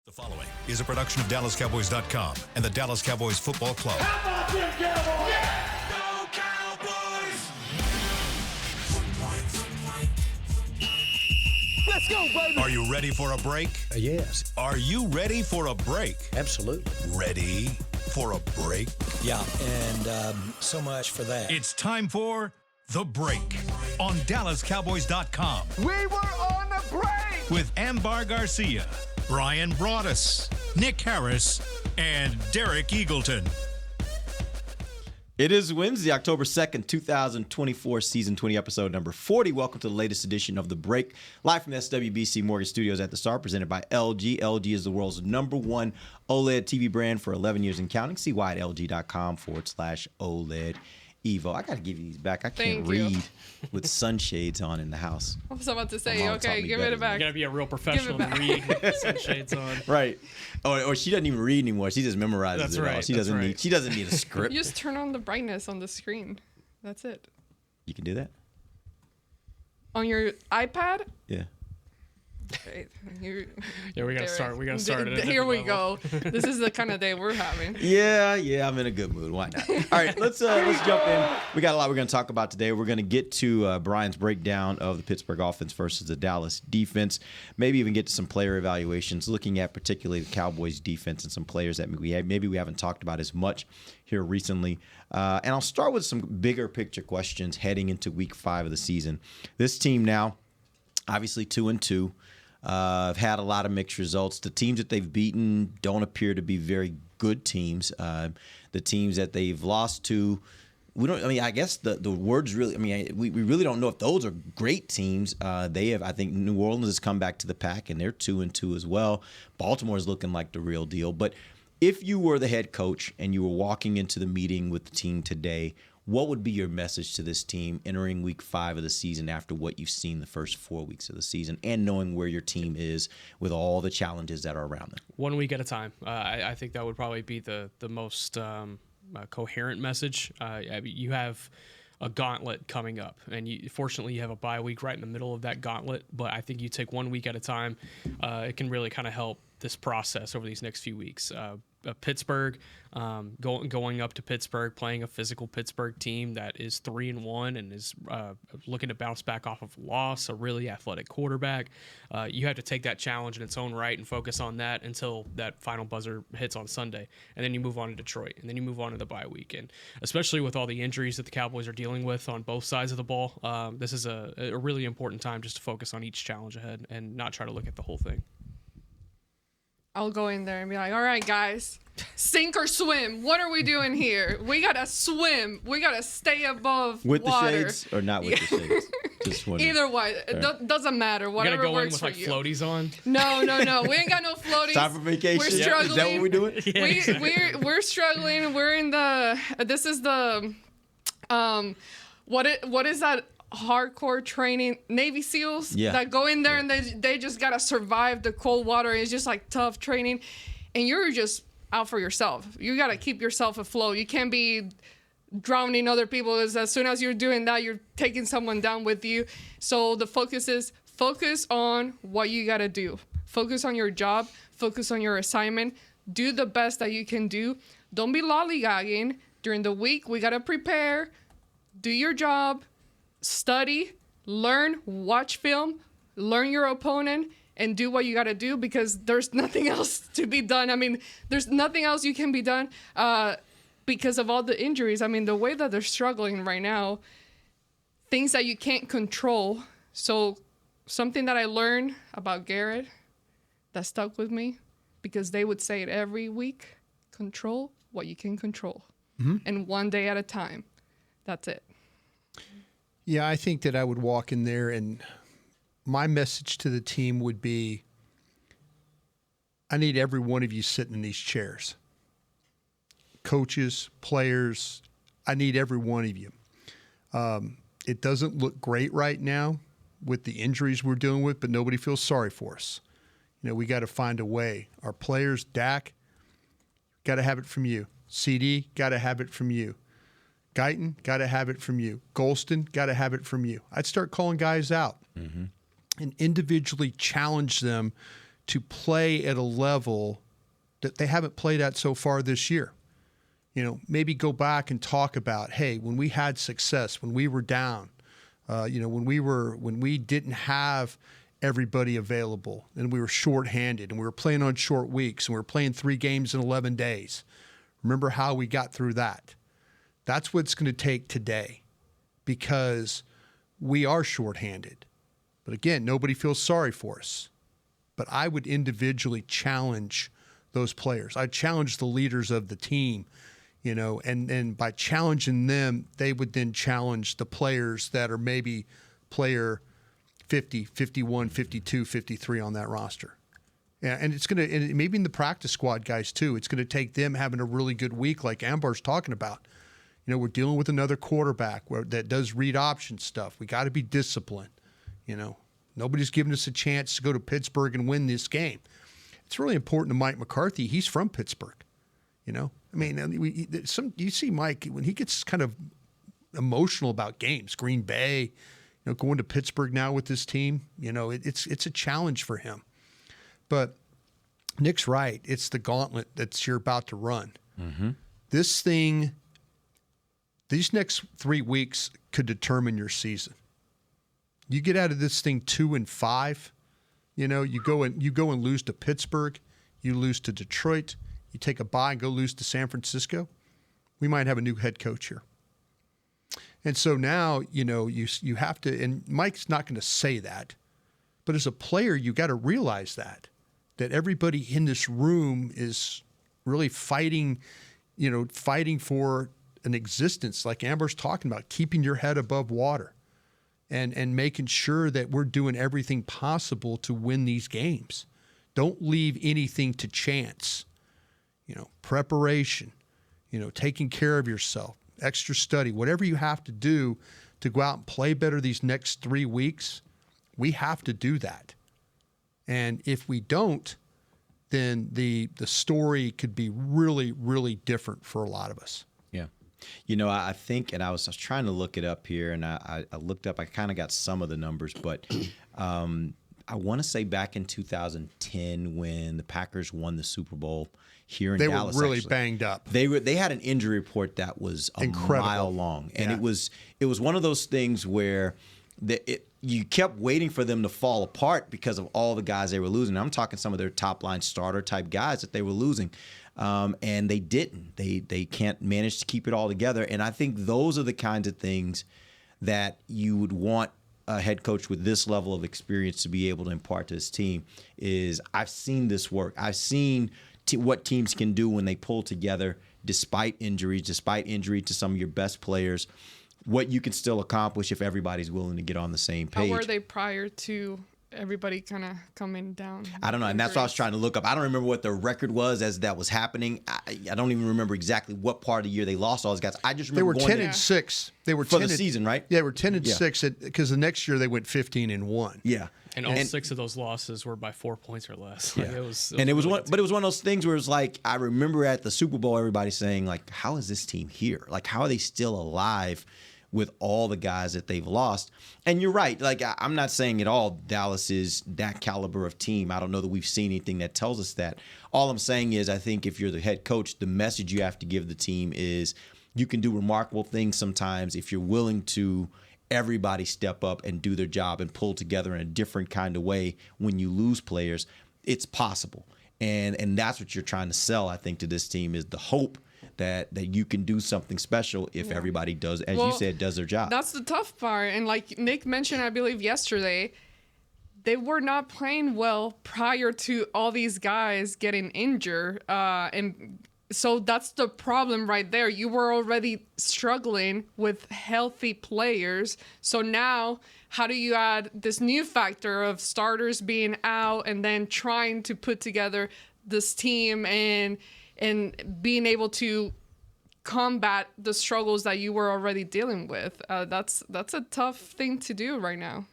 The following is a production of DallasCowboys.com and the Dallas Cowboys Football Club. How about them Cowboys? Yeah! Go Cowboys! Let's go, baby! Are you ready for a break? Yes. Are you ready for a break? Absolutely. Ready for a break? Yeah, and so much for that. It's time for The Break on DallasCowboys.com We were on the break! with Ambar Garcia, Bryan Broaddus, Nick Harris, and Derek Eagleton. It is Wednesday, October 2nd, 2024, season 20, episode number 40. Welcome to the latest edition of The Break, live from the SWBC Mortgage Studios at the Star, presented by LG. LG is the world's #1 OLED TV brand for 11 years and counting. See why at LG.com/OLED Evo. I got to give you these back. I can't read with sunshades on in the house. I was about to say, okay, give it back. You gotta be a real professional to read with sunshades on. Right. Or she doesn't even read anymore. She just memorizes That's it all. right. She doesn't need a script. You just turn on the brightness on the screen. That's it. You can do that? On your iPad? Yeah. Okay, Yeah, we gotta start. We gotta start at a Here we level. go. This is the kind of day we're having. Yeah, I'm in a good mood. Why not? All right, let's jump in. We got a lot we're going to talk about today. We're going to get to Bryan's breakdown of the Pittsburgh offense versus the Dallas defense. Maybe even get to some player evaluations, looking at particularly the Cowboys defense and some players that we haven't talked about as much here recently. And I'll start with some bigger picture questions heading into Week 5 of the season. This team now, obviously 2-2. Have had a lot of mixed results. The teams that they've beaten don't appear to be very good teams. The teams that they've lost to, I guess the words really, we really don't know if those are great teams. I think New Orleans has come back to the pack, and they're 2-2 as well. Baltimore's looking like the real deal. But if you were the head coach and you were walking into the meeting with the team today, what would be your message to this team entering Week 5 of the season after what you've seen the first 4 weeks of the season and knowing where your team is with all the challenges that are around them? 1 week at a time. I think that would probably be the most coherent message. You have a gauntlet coming up, and fortunately you have a bye week right in the middle of that gauntlet, but I think you take 1 week at a time. It can really kind of help this process over these next few weeks. Pittsburgh, going up to Pittsburgh, playing a physical Pittsburgh team that is 3-1 and is looking to bounce back off of a loss, a really athletic quarterback. You have to take that challenge in its own right and focus on that until that final buzzer hits on Sunday. And then you move on to Detroit, and then you move on to the bye week. And especially with all the injuries that the Cowboys are dealing with on both sides of the ball, this is a really important time just to focus on each challenge ahead and not try to look at the whole thing. I'll go in there and be like, all right, guys, sink or swim. What are we doing here? We got to swim. We got to stay above with water. The shades or not with the shades? Just wondering. Either way. Doesn't matter. Whatever go works in for with you. floaties on? No. We ain't got no floaties. Time for vacation? We're struggling. Is that what we're doing? Yeah, exactly. We're struggling. We're in the, this is the, what is that? Hardcore training, Navy SEALs that go in there and they just gotta survive the cold water. It's just like tough training, and you're just out for yourself. You gotta keep yourself afloat. You can't be drowning other people. As soon as you're doing that, you're taking someone down with you. So the focus on what you gotta do. Focus on your job. Focus on your assignment. Do the best that you can do. Don't be lollygagging during the week. We gotta prepare. Do your job. Study, learn, watch film, learn your opponent, and do what you got to do, because there's nothing else to be done. There's nothing else you can be done because of all the injuries. The way that they're struggling right now, things that you can't control. So something that I learned about Garrett that stuck with me, because they would say it every week, control what you can control. And one day at a time. That's it. Yeah, I think that I would walk in there and my message to the team would be, I need every one of you sitting in these chairs. Coaches, players, I need every one of you. It doesn't look great right now with the injuries we're dealing with, but nobody feels sorry for us. We got to find a way. Our players, Dak, got to have it from you. CD, got to have it from you. Guyton, got to have it from you. Golston, got to have it from you. I'd start calling guys out and individually challenge them to play at a level that they haven't played at so far this year. You know, maybe go back and talk about, hey, when we had success, when we were down, when we didn't have everybody available and we were shorthanded and we were playing on short weeks and we were playing 3 games in 11 days. Remember how we got through that? That's what it's going to take today, because we are shorthanded. But again, nobody feels sorry for us. But I would individually challenge those players. I challenge the leaders of the team, you know, and by challenging them, they would then challenge the players that are maybe player 50, 51, 52, 53 on that roster. Yeah, and it's going to, and maybe in the practice squad guys too, it's going to take them having a really good week like Ambar's talking about. You know, we're dealing with another quarterback that does read option stuff. We got to be disciplined. You know, nobody's giving us a chance to go to Pittsburgh and win this game. It's really important to Mike McCarthy. He's from Pittsburgh. You know, I mean, you see Mike when he gets kind of emotional about games. Green Bay, you know, going to Pittsburgh now with this team. You know, it's a challenge for him. But Nick's right. It's the gauntlet that you're about to run. Mm-hmm. This thing, these next 3 weeks could determine your season. You get out of this thing 2-5, you know, you go and lose to Pittsburgh, you lose to Detroit, you take a bye and go lose to San Francisco. We might have a new head coach here. And so now, you know, you have to, and Mike's not going to say that, but as a player, you got to realize that everybody in this room is really fighting for an existence, like Amber's talking about, keeping your head above water and making sure that we're doing everything possible to win these games. Don't leave anything to chance. You know, preparation, you know, taking care of yourself, extra study, whatever you have to do to go out and play better these next 3 weeks, we have to do that. And if we don't, then the story could be really, really different for a lot of us. Yeah. You know, I think, and I was trying to look it up here, and I looked up, I kind of got some of the numbers, but I want to say back in 2010 when the Packers won the Super Bowl here in Dallas. They were really banged up. They had an injury report that was incredible, mile long. And yeah. it was one of those things where you kept waiting for them to fall apart because of all the guys they were losing. I'm talking some of their top line starter type guys that they were losing. And they didn't. They can't manage to keep it all together. And I think those are the kinds of things that you would want a head coach with this level of experience to be able to impart to his team. Is I've seen this work. I've seen what teams can do when they pull together despite injury to some of your best players, what you can still accomplish if everybody's willing to get on the same page. How were they prior to everybody kind of coming down? I don't know, and that's what I was trying to look up. I don't remember what the record was as that was happening. I don't even remember exactly what part of the year they lost all those guys. I just remember they were 10-6. They were for the season, right? Yeah, they were 10-6 because the next year they went 15-1. Yeah. And all 6 of those losses were by 4 points or less. Like yeah. It was one, but it was one of those things where it's like, I remember at the Super Bowl, everybody saying, like, how is this team here? Like, how are they still alive with all the guys that they've lost? And you're right. Like, I'm not saying at all Dallas is that caliber of team. I don't know that we've seen anything that tells us that. All I'm saying is I think if you're the head coach, the message you have to give the team is you can do remarkable things sometimes if you're willing to everybody step up and do their job and pull together in a different kind of way. When you lose players, it's possible. And that's what you're trying to sell, I think, to this team, is the hope that you can do something special if everybody does, as you said, does their job. That's the tough part. And like Nick mentioned, I believe yesterday, they were not playing well prior to all these guys getting injured. And so that's the problem right there. You were already struggling with healthy players. So now how do you add this new factor of starters being out and then trying to put together this team and being able to combat the struggles that you were already dealing with? That's a tough thing to do right now.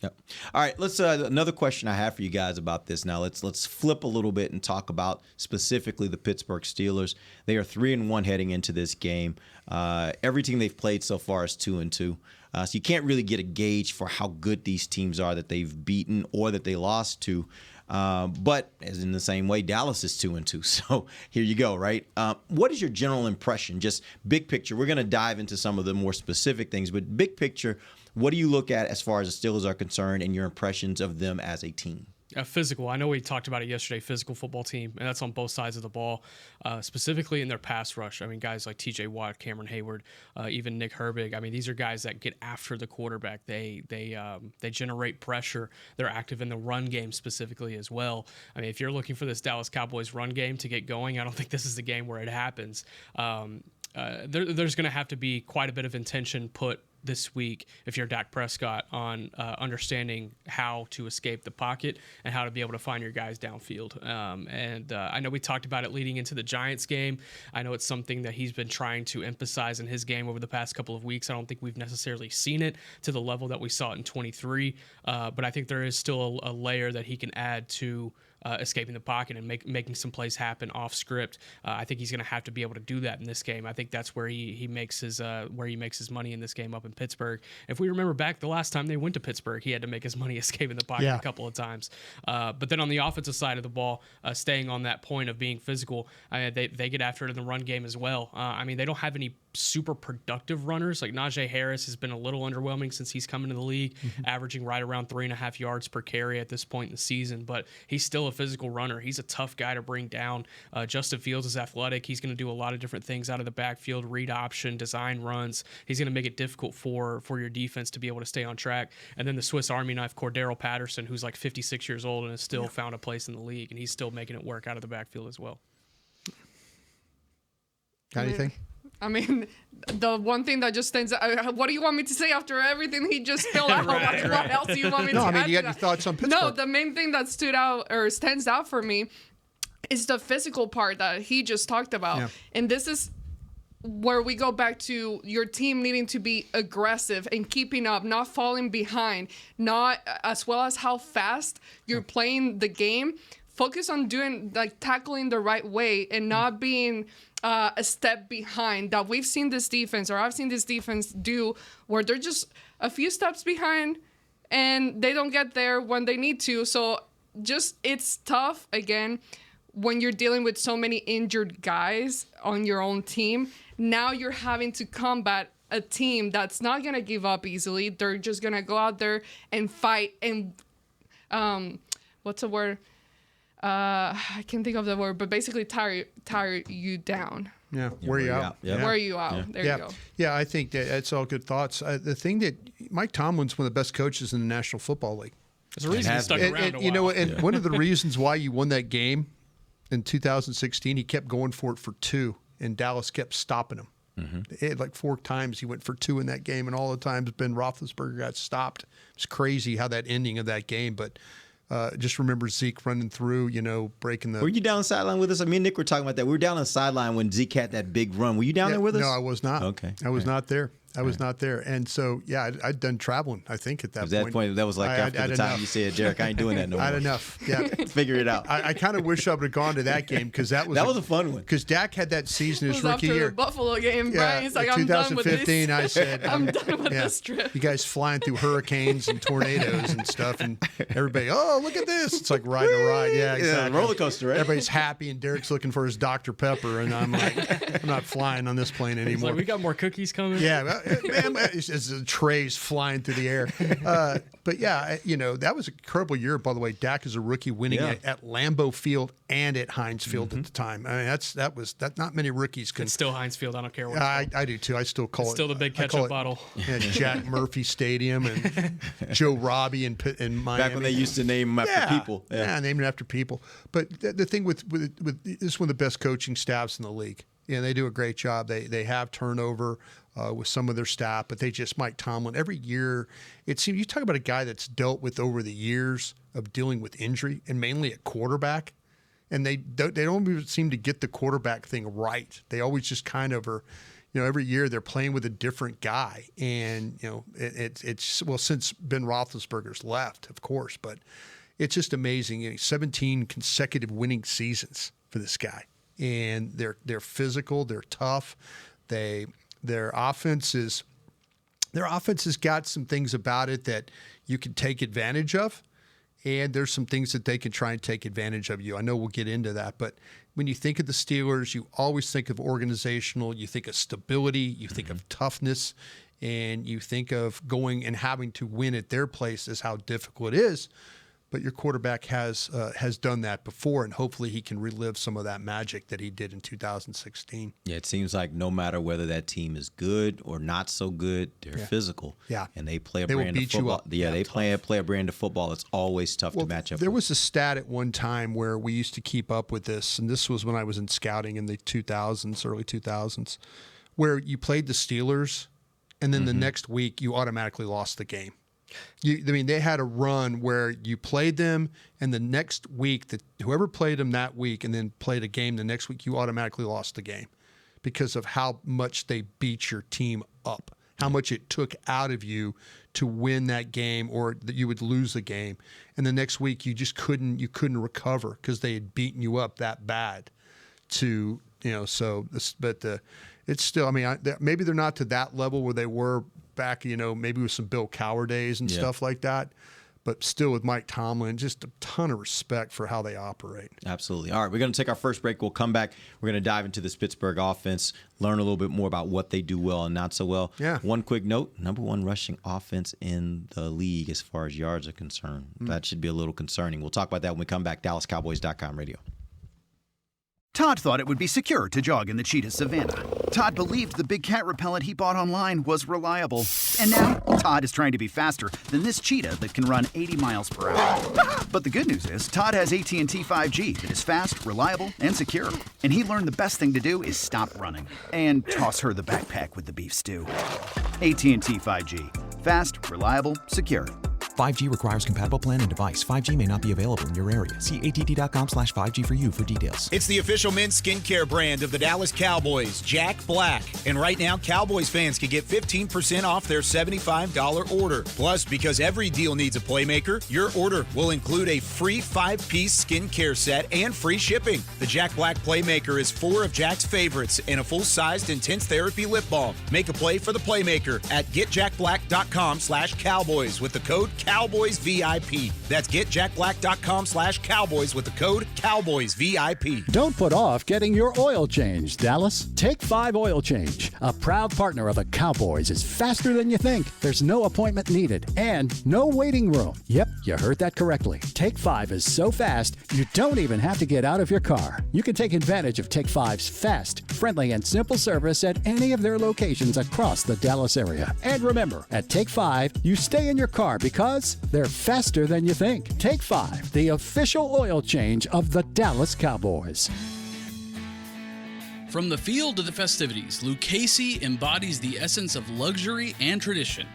Yep. All right, let's another question I have for you guys about this. Now let's flip a little bit and talk about specifically the Pittsburgh Steelers. They are 3-1 heading into this game. Every team they've played so far is 2-2. So you can't really get a gauge for how good these teams are that they've beaten or that they lost to. But as in the same way, Dallas is 2-2. So here you go, right? What is your general impression? Just big picture. We're going to dive into some of the more specific things, but big picture, what do you look at as far as the Steelers are concerned and your impressions of them as a team? Physical. I know we talked about it yesterday, physical football team, and that's on both sides of the ball, specifically in their pass rush. I mean, guys like TJ Watt, Cameron Hayward, even Nick Herbig. I mean, these are guys that get after the quarterback. They generate pressure. They're active in the run game specifically as well. I mean, if you're looking for this Dallas Cowboys run game to get going, I don't think this is the game where it happens. There's going to have to be quite a bit of intention put this week if you're Dak Prescott on understanding how to escape the pocket and how to be able to find your guys downfield. I know we talked about it leading into the Giants game. I know it's something that he's been trying to emphasize in his game over the past couple of weeks. I don't think we've necessarily seen it to the level that we saw it in 23, but I think there is still a layer that he can add to escaping the pocket and making some plays happen off script. I think he's going to have to be able to do that in this game. I think that's where he makes his money in this game up in Pittsburgh. If we remember back the last time they went to Pittsburgh, he had to make his money escaping the pocket a couple of times. But then on the offensive side of the ball, staying on that point of being physical, they get after it in the run game as well. I mean, they don't have any super productive runners. Like Najee Harris has been a little underwhelming since he's come into the league, averaging right around 3.5 yards per carry at this point in the season, but he's still a physical runner. He's a tough guy to bring down. Justin Fields is athletic. He's going to do a lot of different things out of the backfield, read option, design runs. He's going to make it difficult for your defense to be able to stay on track. And then the Swiss Army knife, Cordero Patterson, who's like 56 years old and has still found a place in the league, and he's still making it work out of the backfield as well. Got anything? I mean, the one thing that just stands out, what do you want me to say after everything he just spilled out? Right. What else do you want me to No, I mean, add you to got your that? thoughts on Pittsburgh. No, the main thing that stood out or stands out for me is the physical part that he just talked about. Yeah. And this is where we go back to your team needing to be aggressive and keeping up, not falling behind, not as well as how fast you're playing the game. Focus on doing, like, tackling the right way and not being a step behind that we've seen this defense, or I've seen this defense do, where they're just a few steps behind and they don't get there when they need to. So just, it's tough, again, when you're dealing with so many injured guys on your own team. Now you're having to combat a team that's not going to give up easily. They're just going to go out there and fight and, what's the word? I can't think of the word, but basically tire you down. Yeah, wear you out. Yeah. Wear you out. There you go. Yeah, I think that's all good thoughts. The thing that Mike Tomlin's one of the best coaches in the National Football League. There's a reason he stuck around a while. You know, and one of the reasons why you won that game in 2016, he kept going for it for 2, and Dallas kept stopping him. It had like 4 times he went for 2 in that game, and all the times Ben Roethlisberger got stopped. It's crazy how that ending of that game, but just remember Zeke running through, breaking the... Were you down the sideline with us? Me and Nick were talking about that. We were down on the sideline when Zeke had that big run. Were you down there with us? No, I was not. Okay. I was not there. I was not there. And so, yeah, I'd done traveling, I think, at that point. At that point, that was like after the time you said, Derek, I ain't doing that no more. I had enough. Yeah. Figure it out. I kind of wish I would have gone to that game because that was a fun one. Because Dak had that season his It was rookie after year. the Buffalo game, Brian. He's like, I'm done with this. 2015, I said, I'm done with this trip. You guys flying through hurricanes and tornadoes and stuff, and everybody, oh, look at this. It's like riding a ride. Yeah, exactly. Roller coaster, right? Everybody's happy, and Derek's looking for his Dr. Pepper, and I'm like, I'm not flying on this plane He's anymore. like, we got more cookies coming. Yeah, man, it's a trays flying through the air. But yeah, that was an incredible year, by the way. Dak as a rookie winning at Lambeau Field and at Heinz Field at the time. I mean, that not many rookies can. It's still Heinz Field. I don't care what. I do too. I still call it's it. Still the big ketchup bottle. Yeah, Jack Murphy Stadium and Joe Robbie in Miami. Back when they used to name them after people. Yeah, name it after people. But the thing with this is one of the best coaching staffs in the league. Yeah, they do a great job. They have turnover with some of their staff, but Mike Tomlin, every year, it seems, you talk about a guy that's dealt with over the years of dealing with injury and mainly at quarterback, and they don't even seem to get the quarterback thing right. They always just kind of are, every year they're playing with a different guy. And, it's since Ben Roethlisberger's left, of course, but it's just amazing. 17 consecutive winning seasons for this guy. And they're physical, they're tough. Their offense is Their offense has got some things about it that you can take advantage of, and there's some things that they can try and take advantage of you. I know we'll get into that, but when you think of the Steelers, you always think of organizational, you think of stability, you think of toughness, and you think of going and having to win at their place is how difficult it is. But your quarterback has done that before, and hopefully he can relive some of that magic that he did in 2016. Yeah, it seems like no matter whether that team is good or not so good, they're physical. Yeah, and they play a they brand will of beat you football. up. Yeah, they play a brand of football that's always tough to match up. There with. was a stat at one time where we used to keep up with this, and this was when I was in scouting in the 2000s, early 2000s, where you played the Steelers, and then the next week you automatically lost the game. They had a run where you played them, and the next week, whoever played them that week and then played a game the next week, you automatically lost the game because of how much they beat your team up, how much it took out of you to win that game, or that you would lose the game. And the next week, you just couldn't recover because they had beaten you up that bad. It's still, maybe they're not to that level where they were back, maybe with some Bill Cowher days and stuff like that. But still with Mike Tomlin, just a ton of respect for how they operate. Absolutely. All right, we're going to take our first break. We'll come back. We're going to dive into this Pittsburgh offense, learn a little bit more about what they do well and not so well. Yeah. One quick note, number 1 rushing offense in the league as far as yards are concerned. That should be a little concerning. We'll talk about that when we come back. DallasCowboys.com radio. Todd thought it would be secure to jog in the cheetah savanna. Todd believed the big cat repellent he bought online was reliable. And now, Todd is trying to be faster than this cheetah that can run 80 miles per hour. But the good news is, Todd has AT&T 5G that is fast, reliable, and secure. And he learned the best thing to do is stop running and toss her the backpack with the beef stew. AT&T 5G. Fast, reliable, secure. 5G requires compatible plan and device. 5G may not be available in your area. See att.com/5G for you for details. It's the official men's skincare brand of the Dallas Cowboys, Jack Black. And right now, Cowboys fans can get 15% off their $75 order. Plus, because every deal needs a playmaker, your order will include a free 5-piece skincare set and free shipping. The Jack Black Playmaker is 4 of Jack's favorites and a full-sized intense therapy lip balm. Make a play for the playmaker at getjackblack.com/Cowboys with the code CowboysVIP. That's getjackblack.com/Cowboys with the code CowboysVIP. Don't put off getting your oil change, Dallas. Take 5 Oil Change, a proud partner of the Cowboys, is faster than you think. There's no appointment needed and no waiting room. Yep, you heard that correctly. Take 5 is so fast, you don't even have to get out of your car. You can take advantage of Take 5's fast, friendly, and simple service at any of their locations across the Dallas area. And remember, at Take 5, you stay in your car because they're faster than you think. Take 5, the official oil change of the Dallas Cowboys. From the field to the festivities, Lucchese embodies the essence of luxury and tradition.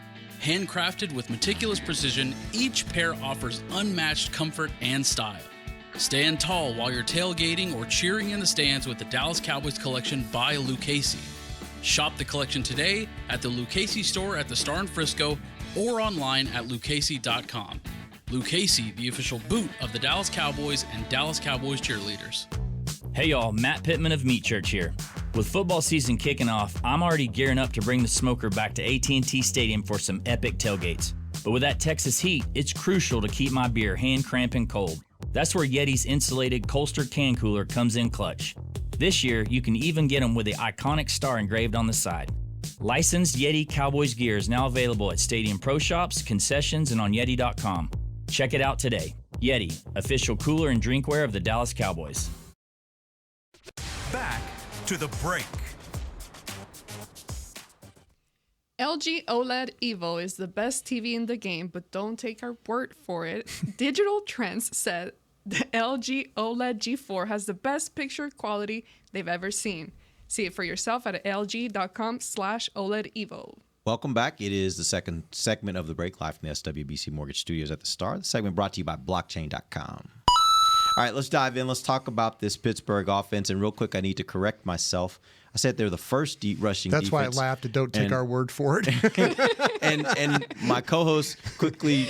Handcrafted with meticulous precision, each pair offers unmatched comfort and style. Stand tall while you're tailgating or cheering in the stands with the Dallas Cowboys collection by Lucchese. Shop the collection today at the Lucchese store at the Star in Frisco or online at lucchese.com. Lucchese, the official boot of the Dallas Cowboys and Dallas Cowboys cheerleaders. Hey y'all, Matt Pittman of Meat Church here. With football season kicking off, I'm already gearing up to bring the smoker back to AT&T Stadium for some epic tailgates. But with that Texas heat, it's crucial to keep my beer hand cramping cold. That's where Yeti's insulated Colster can cooler comes in clutch. This year, you can even get them with the iconic star engraved on the side. Licensed Yeti Cowboys gear is now available at Stadium Pro Shops, concessions, and on Yeti.com. Check it out today. Yeti, official cooler and drinkware of the Dallas Cowboys. Back to the break. LG OLED Evo is the best TV in the game, but don't take our word for it. Digital Trends said the LG OLED G4 has the best picture quality they've ever seen. See it for yourself at lg.com/OLED Evo. Welcome back. It is the second segment of the break, live from the SWBC Mortgage Studios at the Star. The segment brought to you by blockchain.com. All right, let's dive in. Let's talk about this Pittsburgh offense. And real quick, I need to correct myself. I said they're the first rushing That's defense. why I laughed and don't take our word for it. and my co-host quickly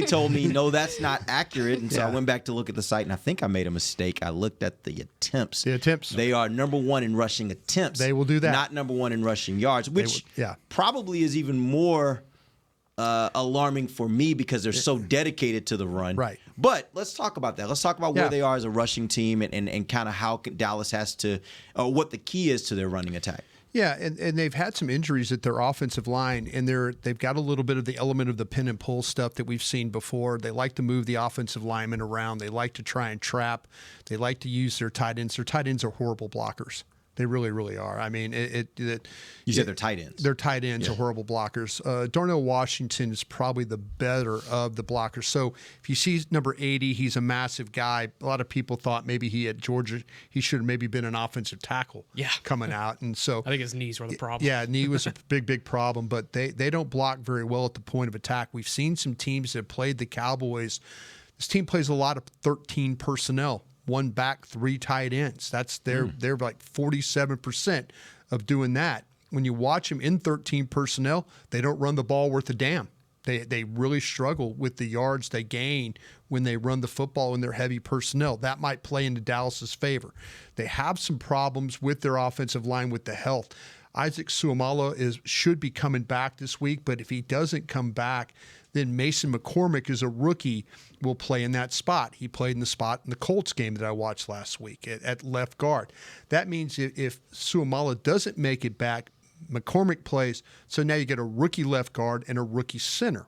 told me, no, that's not accurate. And so I went back to look at the site, and I think I made a mistake. I looked at the attempts. They are number one in rushing attempts. They will do that. Not number one in rushing yards, which probably is even more alarming for me because they're so dedicated to the run. Right. But let's talk about that. Let's talk about where they are as a rushing team and kind of how Dallas has to, what the key is to their running attack. Yeah, and they've had some injuries at their offensive line, and they've got a little bit of the element of the pin and pull stuff that we've seen before. They like to move the offensive linemen around. They like to try and trap. They like to use their tight ends. Their tight ends are horrible blockers. They really, really are. I mean, you said they're tight ends. Their tight ends are horrible blockers. Darnell Washington is probably the better of the blockers. So if you see number 80, he's a massive guy. A lot of people thought maybe he at Georgia, he should have maybe been an offensive tackle coming out. And so I think his knees were the problem. Yeah, knee was a big problem, but they don't block very well at the point of attack. We've seen some teams that have played the Cowboys. This team plays a lot of 13 personnel. 1 back, 3 tight ends. That's they're like 47% of doing that. When you watch them in 13 personnel, they don't run the ball worth a damn. They really struggle with the yards they gain when they run the football in their heavy personnel. That might play into Dallas's favor. They have some problems with their offensive line with the health. Isaac Suomala should be coming back this week, but if he doesn't come back, then Mason McCormick is a rookie, will play in that spot. He played in the spot in the Colts game that I watched last week at left guard. That means if Suomala doesn't make it back, McCormick plays. So now you get a rookie left guard and a rookie center.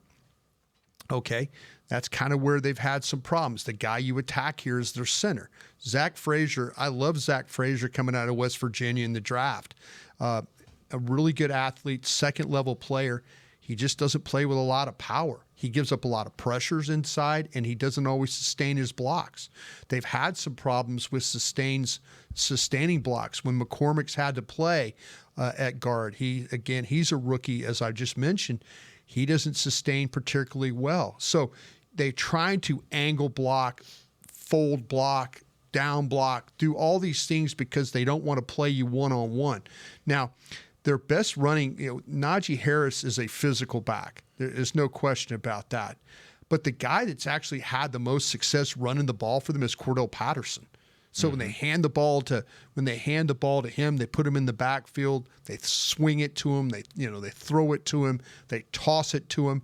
Okay, that's kind of where they've had some problems. The guy you attack here is their center. Zach Frazier, I love Zach Frazier coming out of West Virginia in the draft. A really good athlete, second-level player. He just doesn't play with a lot of power. He gives up a lot of pressures inside, and he doesn't always sustain his blocks. They've had some problems with sustaining blocks. When McCormick's had to play at guard, he's a rookie, as I just mentioned. He doesn't sustain particularly well. So they tried to angle block, fold block, down block, do all these things because they don't want to play you one-on-one. Now, their best running, Najee Harris is a physical back. There's no question about that. But the guy that's actually had the most success running the ball for them is Cordell Patterson. So when they hand the ball to him, they put him in the backfield, they swing it to him, they throw it to him, they toss it to him.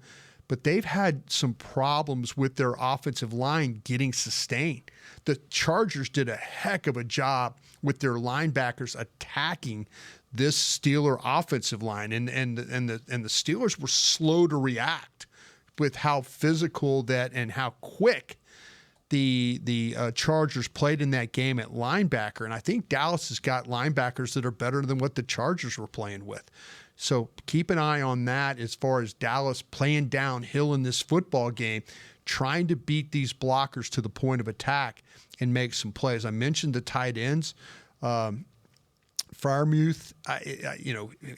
But they've had some problems with their offensive line getting sustained. The Chargers did a heck of a job with their linebackers attacking this Steeler offensive line, and the Steelers were slow to react with how physical and how quick the Chargers played in that game at linebacker. And I think Dallas has got linebackers that are better than what the Chargers were playing with. So keep an eye on that as far as Dallas playing downhill in this football game, trying to beat these blockers to the point of attack and make some plays. I mentioned the tight ends. Freiermuth,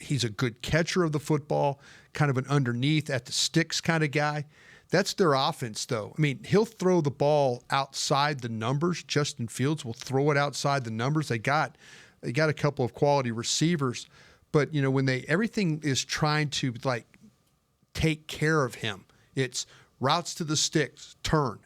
he's a good catcher of the football, kind of an underneath at the sticks kind of guy. That's their offense, though. I mean, he'll throw the ball outside the numbers. Justin Fields will throw it outside the numbers. They got a couple of quality receivers, but when everything is trying to take care of him, it's routes to the sticks, turn.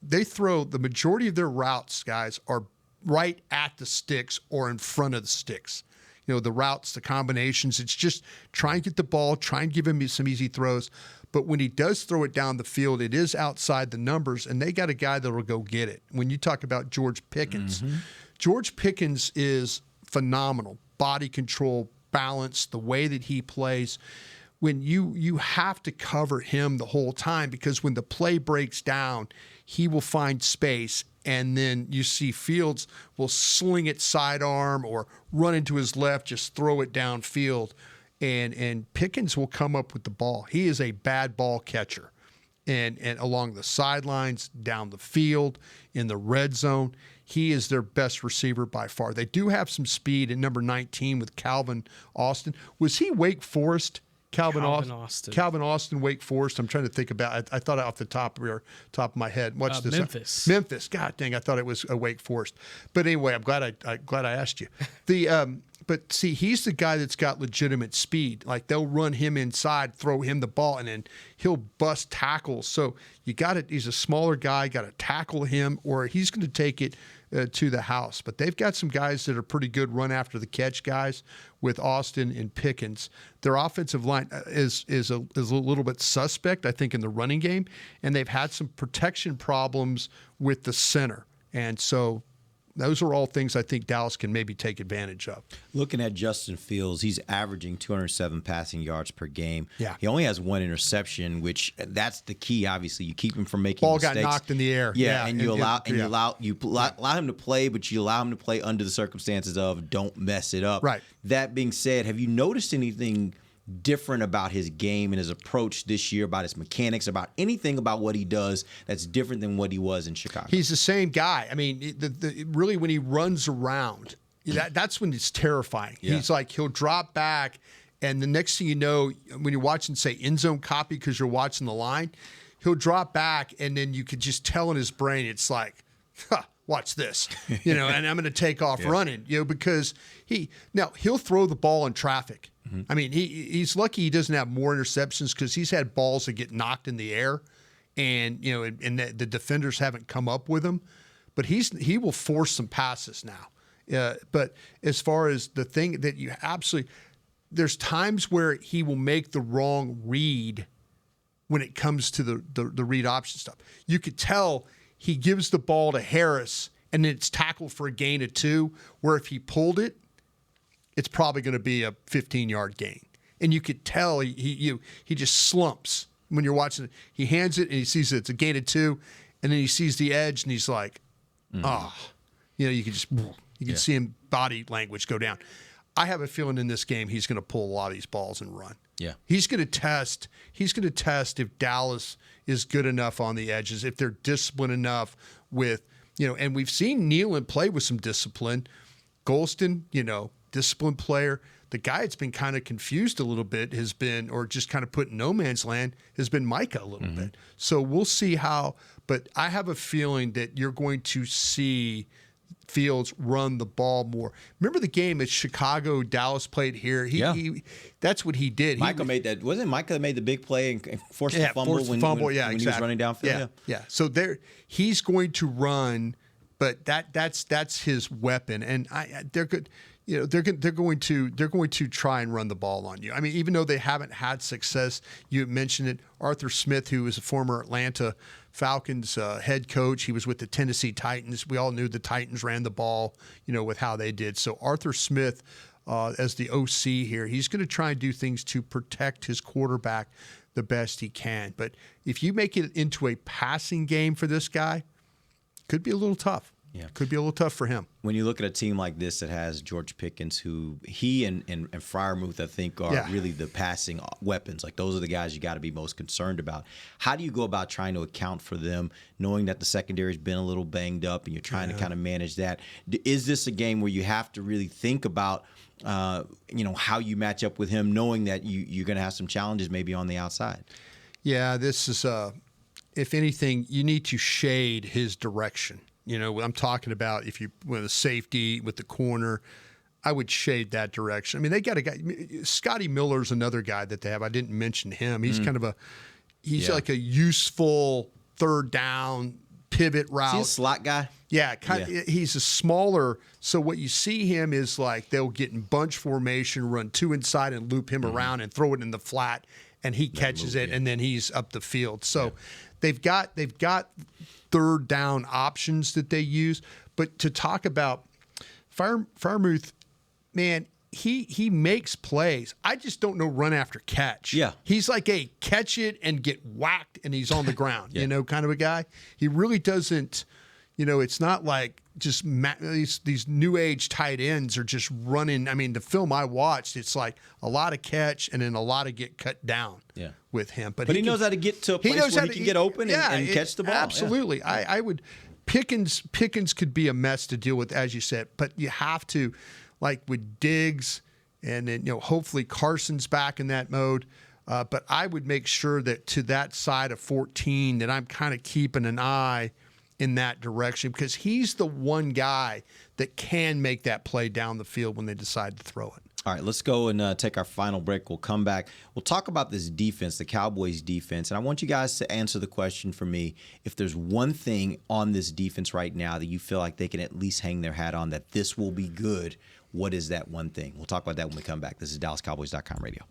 They throw the majority of their routes, guys, are right at the sticks or in front of the sticks. The routes, the combinations, it's just try and get the ball, try and give him some easy throws. But when he does throw it down the field, it is outside the numbers, and they got a guy that will go get it. When you talk about George Pickens, George Pickens is phenomenal. Body control, balance, the way that he plays. When you have to cover him the whole time, because when the play breaks down, he will find space, and then you see Fields will sling it sidearm or run into his left, just throw it downfield, and Pickens will come up with the ball. He is a bad ball catcher, and along the sidelines, down the field, in the red zone, he is their best receiver by far. They do have some speed at number 19 with Calvin Austin. Was he Wake Forest? Calvin Austin, Wake Forest. I'm trying to think about it. I thought off the top of my head. Watch this. Memphis. God dang, I thought it was a Wake Forest. But anyway, I'm glad I asked you. The But see, he's the guy that's got legitimate speed. Like they'll run him inside, throw him the ball, and then he'll bust tackles. So you got it. He's a smaller guy. Got to tackle him, or he's going to take it to the house. But they've got some guys that are pretty good run after the catch guys with Austin and Pickens. Their offensive line is a little bit suspect, I think, in the running game, and they've had some protection problems with the center, and so. Those are all things I think Dallas can maybe take advantage of. Looking at Justin Fields, he's averaging 207 passing yards per game. Yeah. He only has one interception, which that's the key. Obviously, you keep him from making ball mistakes. Got knocked in the air. Yeah, and you allow him to play, but you allow him to play under the circumstances of don't mess it up. Right. That being said, have you noticed anything different about his game and his approach this year, about his mechanics, about anything about what he does that's different than what he was in Chicago? He's the same guy. I mean, really when he runs around, that's when it's terrifying. Yeah. He's like, he'll drop back, and the next thing you know, when you're watching, say, end zone copy because you're watching the line, he'll drop back, and then you could just tell in his brain, it's like, watch this, and I'm going to take off running, because he'll throw the ball in traffic. Mm-hmm. I mean, he's lucky he doesn't have more interceptions because he's had balls that get knocked in the air, and the defenders haven't come up with him. But he will force some passes now. But as far as the thing that you absolutely, there's times where he will make the wrong read when it comes to the read option stuff. You could tell he gives the ball to Harris, and then it's tackled for a gain of 2, where if he pulled it, it's probably going to be a 15-yard gain. And you could tell he just slumps when you're watching it. He hands it, and he sees it's a gain of 2, and then he sees the edge, and he's like, you can see him body language go down. I have a feeling in this game he's going to pull a lot of these balls and run. Yeah. He's going to test if Dallas is good enough on the edges, if they're disciplined enough with, and we've seen Nealon play with some discipline. Golston, disciplined player. The guy that's been kind of confused a little bit has been, or just kind of put in no man's land, has been Micah a little bit. So we'll see how, but I have a feeling that you're going to see Fields run the ball more. Remember the game at Chicago, Dallas played here? He that's what he did. Micah made that. Wasn't Micah that made the big play and forced the fumble when exactly. he was running downfield? Yeah. So he's going to run, but that's his weapon, and they're good. They're going to try and run the ball on you. I mean, even though they haven't had success, you mentioned it. Arthur Smith, who is a former Atlanta Falcons head coach, he was with the Tennessee Titans. We all knew the Titans ran the ball, with how they did. So Arthur Smith, as the OC here, he's going to try and do things to protect his quarterback the best he can. But if you make it into a passing game for this guy, could be a little tough. Yeah. Could be a little tough for him. When you look at a team like this that has George Pickens, who he and Freiermuth, I think, are really the passing weapons. Like, those are the guys you got to be most concerned about. How do you go about trying to account for them, knowing that the secondary's been a little banged up and you're trying to kind of manage that? Is this a game where you have to really think about, how you match up with him, knowing that you're going to have some challenges maybe on the outside? Yeah, this is, if anything, you need to shade his direction. I'm talking about if you with a safety, with the corner, I would shade that direction. I mean, they got a guy, Scotty Miller's another guy that they have. I didn't mention him. He's kind of he's like a useful third down pivot route. Is he a slot guy? Yeah, he's a smaller. So what you see him is like they'll get in bunch formation, run 2 inside and loop him around and throw it in the flat, and he catches it, and then he's up the field. So they've got third down options that they use. But to talk about Freiermuth, man, he makes plays. I just don't know run after catch. Yeah. He's like a catch it and get whacked and he's on the ground, kind of a guy. He really doesn't, it's not like just these new age tight ends are just running. I mean, the film I watched, it's like a lot of catch and then a lot of get cut down with him. But he knows how to get to a place where he can get open and catch the ball. Absolutely. Yeah. I would Pickens could be a mess to deal with, as you said, but you have to, like with Diggs, and then hopefully Carson's back in that mode. But I would make sure that to that side of 14 that I'm kind of keeping an eye in that direction because he's the one guy that can make that play down the field when they decide to throw it. All right, let's go and take our final break. We'll come back. We'll talk about this defense, the Cowboys defense, and I want you guys to answer the question for me. If there's one thing on this defense right now that you feel like they can at least hang their hat on, that this will be good, what is that one thing? We'll talk about that when we come back. This is DallasCowboys.com radio.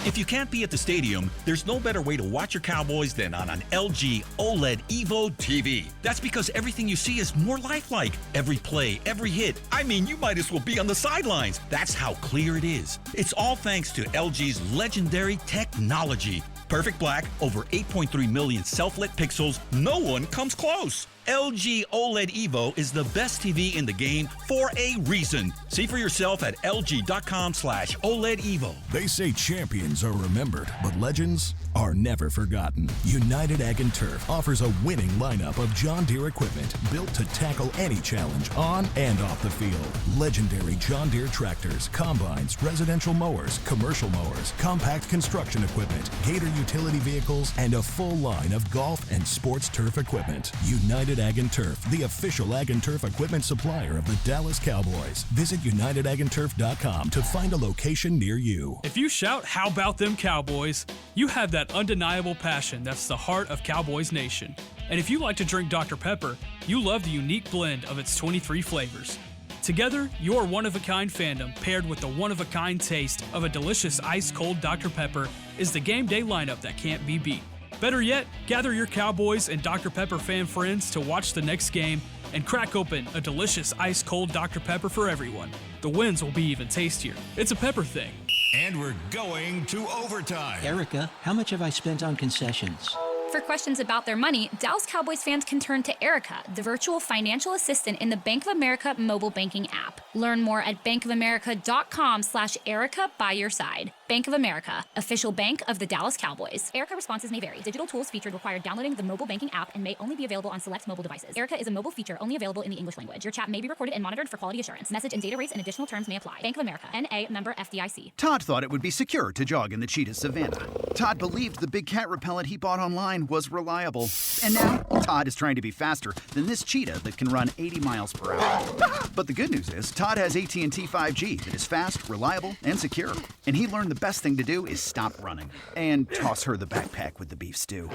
If you can't be at the stadium, there's no better way to watch your Cowboys than on an LG OLED Evo TV. That's because everything you see is more lifelike. Every play, every hit. I mean, you might as well be on the sidelines. That's how clear it is. It's all thanks to LG's legendary technology. Perfect black, over 8.3 million self-lit pixels. No one comes close. LG OLED Evo is the best TV in the game for a reason. See for yourself at lg.com/OLED Evo. They say champions are remembered, but legends are never forgotten. United Ag and Turf offers a winning lineup of John Deere equipment built to tackle any challenge on and off the field. Legendary John Deere tractors, combines, residential mowers, commercial mowers, compact construction equipment, Gator utility vehicles, and a full line of golf and sports turf equipment. United Ag and Turf, the official Ag and Turf equipment supplier of the Dallas Cowboys. Visit UnitedAgAndTurf.com to find a location near you. If you shout, "How about them Cowboys?" you have that undeniable passion that's the heart of Cowboys Nation. And if you like to drink Dr. Pepper, you love the unique blend of its 23 flavors. Together, your one-of-a-kind fandom paired with the one-of-a-kind taste of a delicious ice-cold Dr. Pepper is the game day lineup that can't be beat. Better yet, gather your Cowboys and Dr. Pepper fan friends to watch the next game and crack open a delicious ice-cold Dr. Pepper for everyone. The wins will be even tastier. It's a Pepper thing. And we're going to overtime. Erica, how much have I spent on concessions? For questions about their money, Dallas Cowboys fans can turn to Erica, the virtual financial assistant in the Bank of America mobile banking app. Learn more at bankofamerica.com/Erica by your side. Bank of America, official bank of the Dallas Cowboys. Erica responses may vary. Digital tools featured require downloading the mobile banking app and may only be available on select mobile devices. Erica is a mobile feature only available in the English language. Your chat may be recorded and monitored for quality assurance. Message and data rates and additional terms may apply. Bank of America, N.A., member FDIC. Todd thought it would be secure to jog in the cheetah savanna. Todd believed the big cat repellent he bought online was reliable. And now, Todd is trying to be faster than this cheetah that can run 80 miles per hour. But the good news is, Todd has AT&T 5G that is fast, reliable, and secure. And he learned the best thing to do is stop running and toss her the backpack with the beef stew.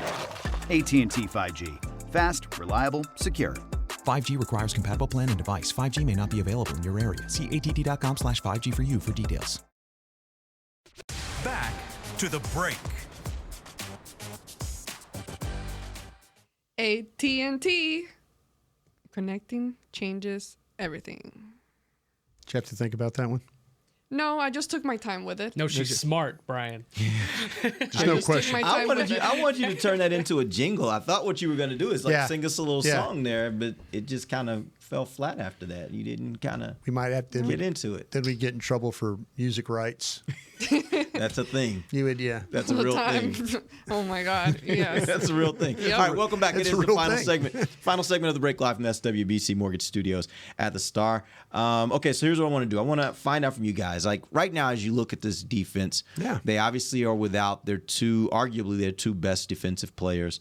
AT&T 5G. Fast, reliable, secure. 5G requires compatible plan and device. 5G may not be available in your area. See att.com/5G for you for details. Back to the break. AT&T. Connecting changes everything. Did you have to think about that one? No, I just took my time with it. No, she's smart, Brian. There's no question. I want you to turn that into a jingle. I thought what you were going to do is sing us a little song there, but it just kind of fell flat after that. You didn't kind of we might have to get into it. Then we get in trouble for music rights. That's a thing. You would, yeah. That's a real thing. Oh my God, yes. That's a real thing. Yep. All right, welcome back. That's It is a the real final thing. segment. Final segment of the break live from SWBC Mortgage Studios at the Star. Okay, so here's what I want to do. I want to find out from you guys. Like right now, as you look at this defense, they obviously are without arguably their two best defensive players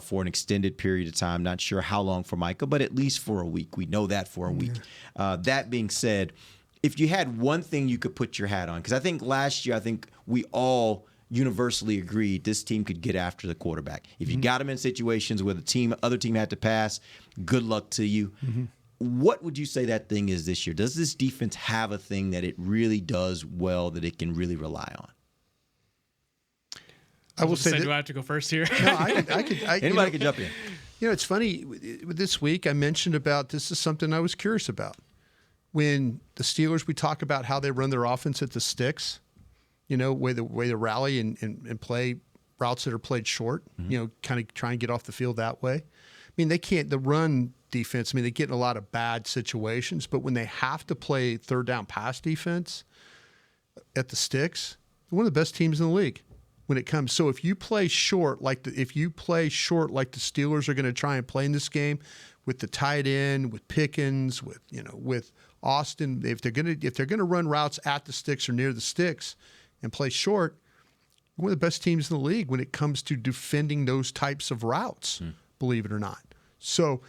for an extended period of time. Not sure how long for Micah, but at least for a week. We know that for a week. That being said, if you had one thing you could put your hat on, because I think last year, we all universally agreed this team could get after the quarterback. If you got him in situations where the other team had to pass, good luck to you. What would you say that thing is this year? Does this defense have a thing that it really does well that it can really rely on? I will say, do I have to go first here? No, I could. Anybody could jump in. You know, it's funny. This week, I mentioned about this is something I was curious about. When the Steelers, we talk about how they run their offense at the sticks, you know, way they rally and play routes that are played short, you know, kind of try and get off the field that way. I mean, they can't, the run defense, I mean, they get in a lot of bad situations, but when they have to play third down pass defense at the sticks, they're one of the best teams in the league when it comes. So if you play short, like the Steelers are going to try and play in this game with the tight end, with Pickens, with Austin, if they're gonna run routes at the sticks or near the sticks and play short, one of the best teams in the league when it comes to defending those types of routes. believe it or not. So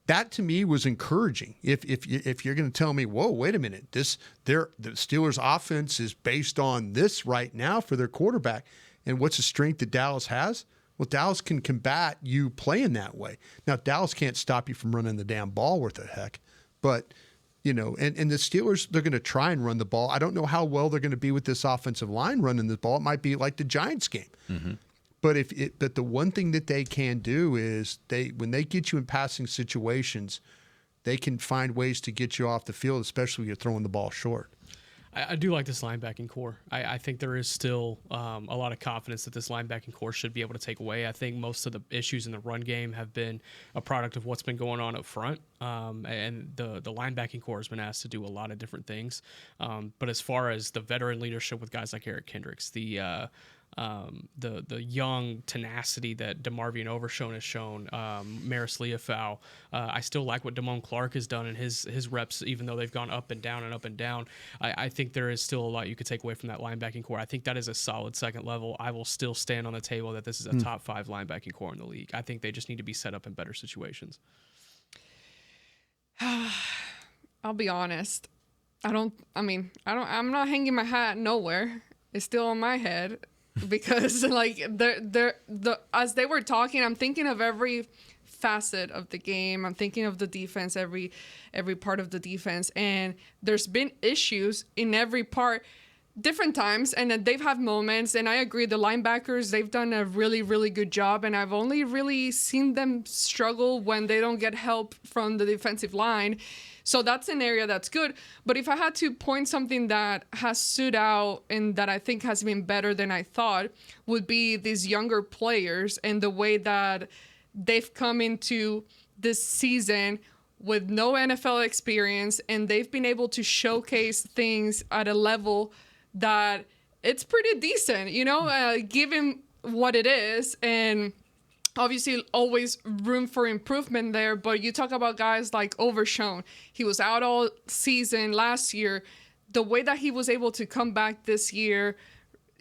that to me was encouraging. If you're going to tell me, whoa, wait a minute, the Steelers' offense is based on this right now for their quarterback, and what's the strength that Dallas has? Well, Dallas can combat you playing that way. Now, Dallas can't stop you from running the damn ball worth a heck, but and the Steelers, they're going to try and run the ball. I don't know how well they're going to be with this offensive line running the ball. It might be like the Giants game. Mm-hmm. But the one thing that they can do is when they get you in passing situations, they can find ways to get you off the field, especially when you're throwing the ball short. I do like this linebacking core. I think there is still a lot of confidence that this linebacking core should be able to take away. I think most of the issues in the run game have been a product of what's been going on up front, and the linebacking core has been asked to do a lot of different things. But as far as the veteran leadership with guys like Eric Kendricks, the young tenacity that DeMarvion Overshone has shown, Maris Leofau. I still like what Damone Clark has done in his reps, even though they've gone up and down and up and down. I think there is still a lot you could take away from that linebacking core. I think that is a solid second level. I will still stand on the table that this is a top 5 linebacking core in the league. I think they just need to be set up in better situations. I'll be honest. I'm not hanging my hat nowhere. It's still on my head. Because as they were talking, I'm thinking of every facet of the game. I'm thinking of the defense, every part of the defense, and there's been issues in every part, different times, and then they've had moments. And I agree, the linebackers, they've done a really, really good job, and I've only really seen them struggle when they don't get help from the defensive line. So that's an area that's good. But if I had to point something that has stood out and that I think has been better than I thought, would be these younger players and the way that they've come into this season with no NFL experience, and they've been able to showcase things at a level that it's pretty decent, given what it is. And obviously, always room for improvement there, but you talk about guys like Overshone. He was out all season last year. The way that he was able to come back this year,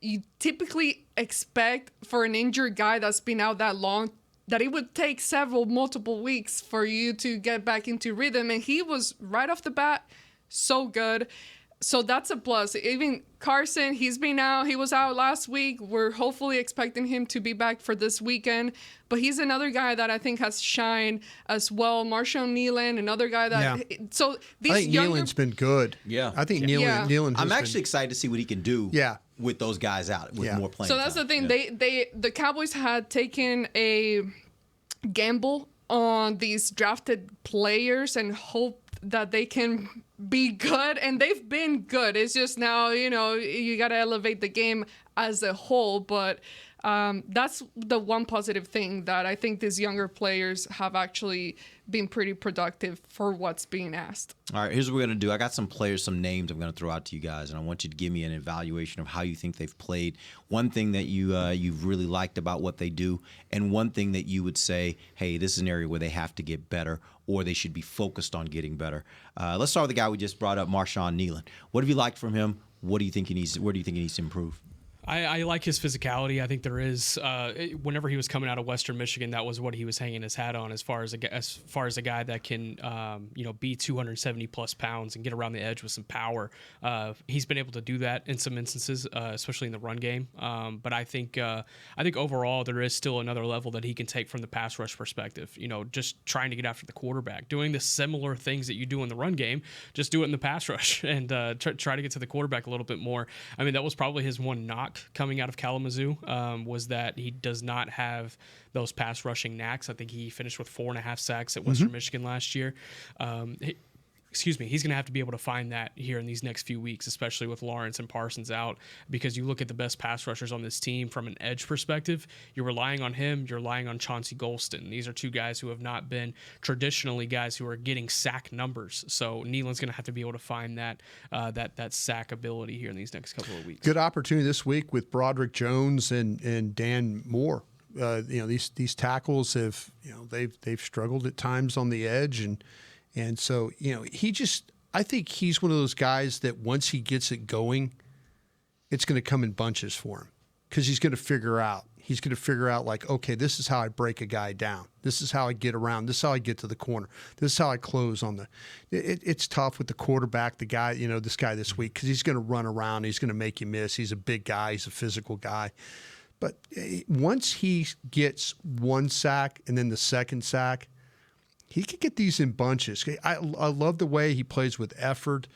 you typically expect for an injured guy that's been out that long that it would take multiple weeks for you to get back into rhythm. And he was right off the bat so good. So that's a plus. Even Carson, he's been out. He was out last week. We're hopefully expecting him to be back for this weekend. But he's another guy that I think has shined as well. Marshawn Nealon, another guy that. Yeah. So these I think Nealon's been good. Yeah. I think Nealon. I'm actually excited to see what he can do. With those guys out with more playing. So that's time. The thing. The Cowboys had taken a gamble on these drafted players and hope that they can be good, and they've been good. It's just now, you got to elevate the game as a whole, but that's the one positive thing that I think these younger players have actually been pretty productive for what's being asked. All right, here's what we're going to do. I got some players, some names I'm going to throw out to you guys, and I want you to give me an evaluation of how you think they've played. One thing that you've really liked about what they do, and one thing that you would say, hey, this is an area where they have to get better, or they should be focused on getting better. Let's start with the guy we just brought up, Marshawn Nealon. What have you liked from him? Where do you think he needs to improve? I like his physicality. I think there is. Whenever he was coming out of Western Michigan, that was what he was hanging his hat on, as far as a guy that can, be 270 plus pounds and get around the edge with some power. He's been able to do that in some instances, especially in the run game. But I think overall there is still another level that he can take from the pass rush perspective. Just trying to get after the quarterback, doing the similar things that you do in the run game, just do it in the pass rush and try to get to the quarterback a little bit more. I mean, that was probably his one knock coming out of Kalamazoo, was that he does not have those pass rushing knacks. I think he finished with 4.5 sacks at Western Michigan last year. He's going to have to be able to find that here in these next few weeks, especially with Lawrence and Parsons out, because you look at the best pass rushers on this team from an edge perspective, you're relying on him, you're relying on Chauncey Golston. These are two guys who have not been traditionally guys who are getting sack numbers. So Nealon's going to have to be able to find that sack ability here in these next couple of weeks. Good opportunity this week with Broderick Jones and Dan Moore. These tackles have, they've struggled at times on the edge, and so, I think he's one of those guys that once he gets it going, it's going to come in bunches for him, because he's going to figure out, He's going to figure out, like, okay, this is how I break a guy down. This is how I get around. This is how I get to the corner. This is how I close on the it's tough with the quarterback, the guy, this guy this week, because he's going to run around. He's going to make you miss. He's a big guy. He's a physical guy. But once he gets one sack and then the second sack, he could get these in bunches. I love the way he plays with effort.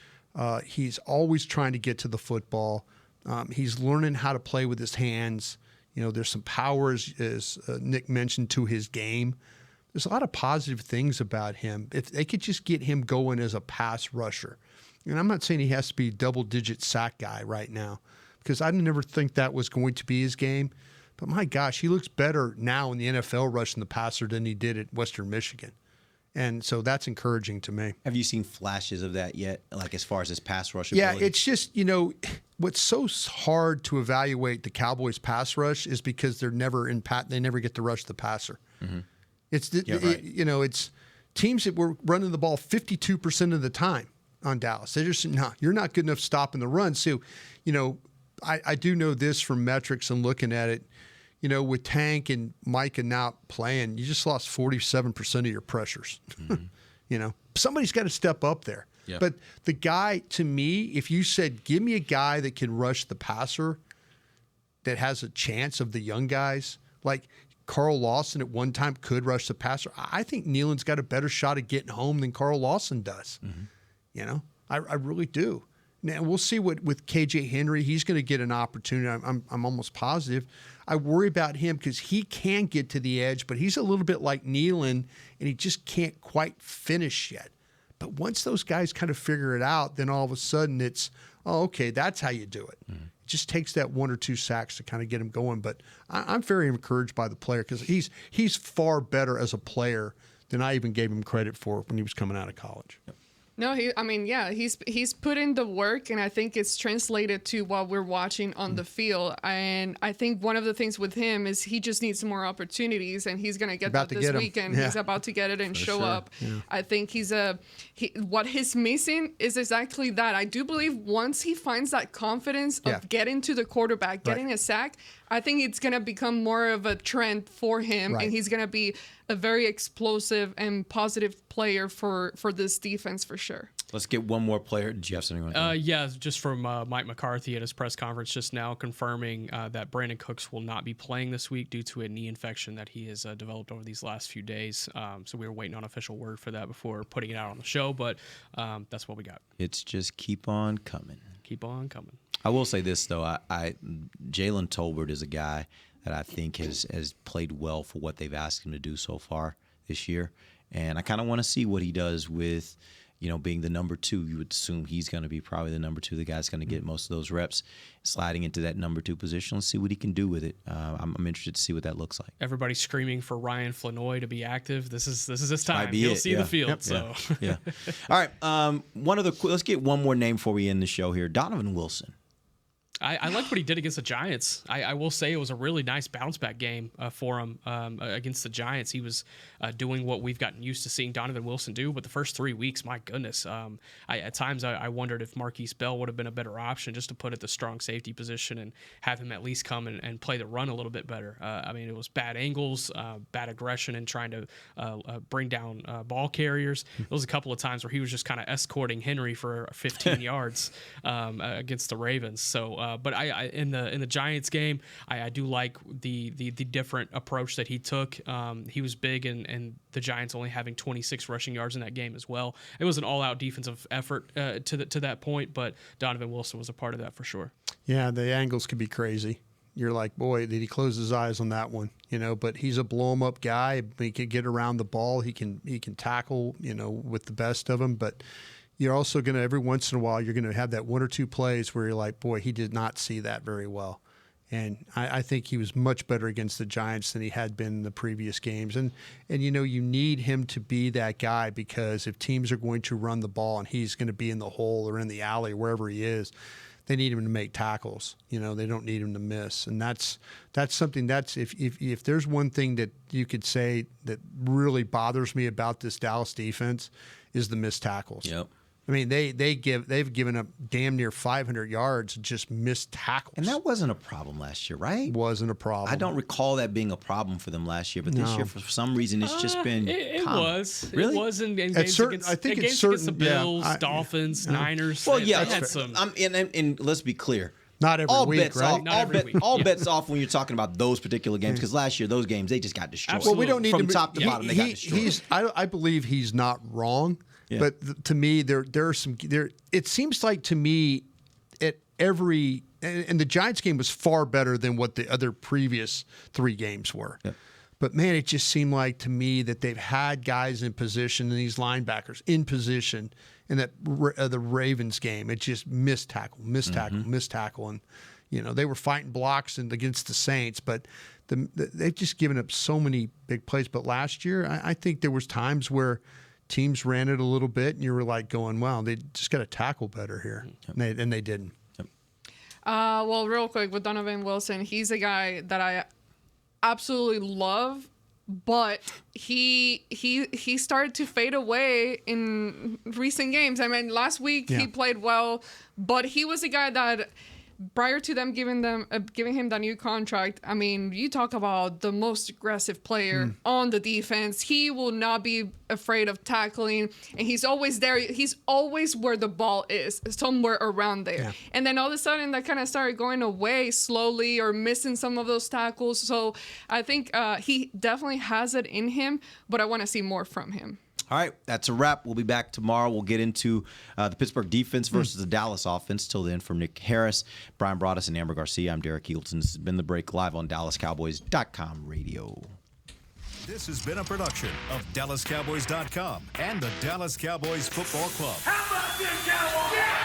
He's always trying to get to the football. He's learning how to play with his hands. There's some power, as Nick mentioned, to his game. There's a lot of positive things about him. If they could just get him going as a pass rusher. And I'm not saying he has to be a double-digit sack guy right now, because I never think that was going to be his game. But my gosh, he looks better now in the NFL rushing the passer than he did at Western Michigan. And so that's encouraging to me. Have you seen flashes of that yet, like as far as his pass rush ability? ability? It's just, what's so hard to evaluate the Cowboys pass rush is because they're never they never get to rush the passer. Mm-hmm. It's it's teams that were running the ball 52% of the time on Dallas. They're just, no, you're not good enough stopping the run. So, I do know this from metrics and looking at it. With Tank and Micah not playing, you just lost 47% of your pressures. Mm-hmm. Somebody's got to step up there. Yep. But the guy, to me, if you said, give me a guy that can rush the passer that has a chance of the young guys, like Carl Lawson at one time could rush the passer, I think Nealon's got a better shot at getting home than Carl Lawson does. Mm-hmm. I really do. Now, we'll see with KJ Henry. He's going to get an opportunity. I'm almost positive. I worry about him because he can get to the edge, but he's a little bit like Nealon, and he just can't quite finish yet. But once those guys kind of figure it out, then all of a sudden it's, okay, that's how you do it. Mm-hmm. It just takes that one or two sacks to kind of get him going. But I'm very encouraged by the player because he's far better as a player than I even gave him credit for when he was coming out of college. Yep. No, he's put in the work, and I think it's translated to what we're watching on the field. And I think one of the things with him is he just needs more opportunities, and he's going to get that this weekend. Yeah. He's about to get it and show up. Yeah. I think what he's missing is exactly that. I do believe once he finds that confidence of getting to the quarterback, getting a sack, I think it's going to become more of a trend for him, and he's going to be a very explosive and positive player for this defense for sure. Let's get one more player. Did you have something you want to say? Yeah, just from Mike McCarthy at his press conference just now, confirming that Brandin Cooks will not be playing this week due to a knee infection that he has developed over these last few days. So we were waiting on official word for that before putting it out on the show, but that's what we got. It's just keep on coming. Keep on coming. I will say this, though. Jalen Tolbert is a guy that I think has played well for what they've asked him to do so far this year. And I kind of want to see what he does with, being the number two. You would assume he's going to be probably the number two, the guy's going to get most of those reps, sliding into that number two position. Let's see what he can do with it. I'm interested to see what that looks like. Everybody's screaming for Ryan Flanoy to be active. This is his time. He'll see the field. Yep. So yeah. All right. Let's get one more name before we end the show here. Donovan Wilson. I liked what he did against the Giants. I will say it was a really nice bounce back game for him against the Giants. He was doing what we've gotten used to seeing Donovan Wilson do, but the first 3 weeks, my goodness, at times I wondered if Marquise Bell would have been a better option just to put at the strong safety position and have him at least come and play the run a little bit better. It was bad angles, bad aggression, and trying to bring down ball carriers. There was a couple of times where he was just kind of escorting Henry for 15 yards against the Ravens. So. But I in the Giants game, I do like the different approach that he took. He was big, and the Giants only having 26 rushing yards in that game as well. It was an all-out defensive effort to that point, but Donovan Wilson was a part of that for sure. Yeah, the angles could be crazy. You're like, boy, did he close his eyes on that one? But he's a blow-em-up guy. He can get around the ball. He can tackle, with the best of them, but. You're also going to, every once in a while, you're going to have that one or two plays where you're like, boy, he did not see that very well. And I think he was much better against the Giants than he had been in the previous games. And you need him to be that guy because if teams are going to run the ball and he's going to be in the hole or in the alley, wherever he is, they need him to make tackles. They don't need him to miss. And that's something if there's one thing that you could say that really bothers me about this Dallas defense is the missed tackles. Yep. I mean, they've given up damn near 500 yards, just missed tackles. And that wasn't a problem last year, right? Wasn't a problem. I don't recall that being a problem for them last year, but this year, for some reason, it's just been It common. was. Really? It was in games against, against the Bills, Dolphins, Niners. Well, yeah. They had some. And let's be clear. Not every week, bets right? off, Not every week. all bets off when you're talking about those particular games, because last year those games they just got destroyed. Absolutely. Well, we don't need from to, top to bottom. They got destroyed. I believe he's not wrong, but to me there are some there. It seems like to me at every and the Giants game was far better than what the other previous 3 games were. Yep. But man, it just seemed like to me that they've had guys in position and these linebackers in position. In that the Ravens game, it just missed tackle, and they were fighting blocks and against the Saints, but they've just given up so many big plays. But last year, I think there was times where teams ran it a little bit, and you were like going, "Wow, they just got to tackle better here," and they didn't. Well, real quick with Donovan Wilson, he's a guy that I absolutely love. But he started to fade away in recent games. I mean, last week he played well, but he was a guy that prior to them giving him the new contract, I mean, you talk about the most aggressive player on the defense. He will not be afraid of tackling, and he's always there. He's always where the ball is, somewhere around there. Yeah. And then all of a sudden, that kind of started going away slowly or missing some of those tackles. So I think he definitely has it in him, but I want to see more from him. All right, that's a wrap. We'll be back tomorrow. We'll get into the Pittsburgh defense versus the Dallas offense. Till then, from Nick Harris, Bryan Broaddus, and Amber Garcia, I'm Derek Eagleton. This has been The Break, live on DallasCowboys.com radio. This has been a production of DallasCowboys.com and the Dallas Cowboys Football Club. How about this, Cowboys? Yeah!